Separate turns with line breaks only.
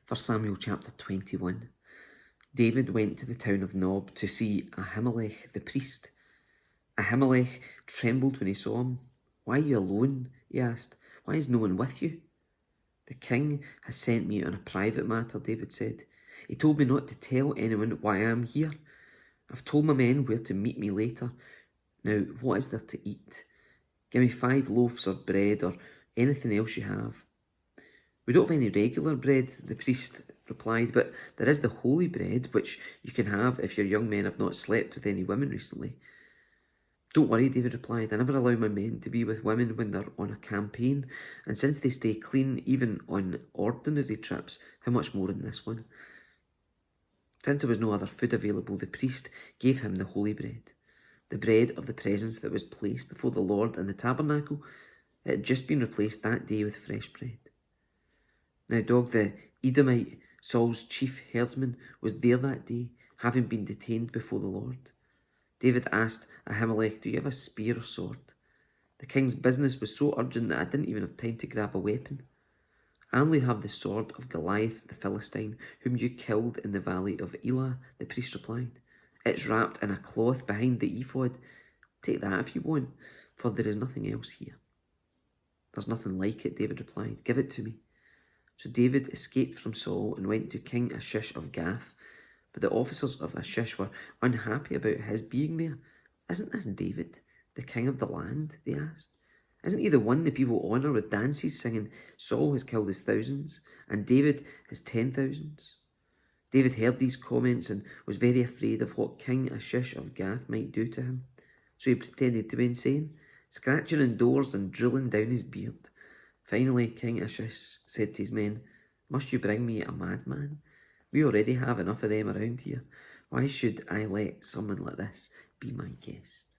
1 Samuel chapter 21. David went to the town of Nob to see Ahimelech the priest. Ahimelech trembled when he saw him. "Why are you alone?" he asked. "Why is no one with you?" "The king has sent me on a private matter," David said. "He told me not to tell anyone why I am here. I've told my men where to meet me later. Now, what is there to eat? Give me 5 loaves of bread or anything else you have." "We don't have any regular bread," the priest replied, "but there is the holy bread, which you can have if your young men have not slept with any women recently." "Don't worry," David replied. "I never allow my men to be with women when they're on a campaign, and since they stay clean even on ordinary trips, how much more in this one?" Since there was no other food available, the priest gave him the holy bread, the bread of the presence that was placed before the Lord in the tabernacle. It had just been replaced that day with fresh bread. Now Dog the Edomite, Saul's chief herdsman, was there that day, having been detained before the Lord. David asked Ahimelech, "Do you have a spear or sword?" The king's business was so urgent that I didn't even have time to grab a weapon. "I only have the sword of Goliath the Philistine, whom you killed in the valley of Elah," the priest replied. "It's wrapped in a cloth behind the ephod. Take that if you want, for there is nothing else here." "There's nothing like it," David replied. "Give it to me." So David escaped from Saul and went to King Achish of Gath. But the officers of Achish were unhappy about his being there. "Isn't this David, the king of the land?" they asked. "Isn't he the one the people honour with dances, singing, 'Saul has killed his thousands, and David his 10,000s'?" David heard these comments and was very afraid of what King Achish of Gath might do to him. So he pretended to be insane, scratching on doors and drilling down his beard. Finally, King Achish said to his men, "Must you bring me a madman? We already have enough of them around here. Why should I let someone like this be my guest?"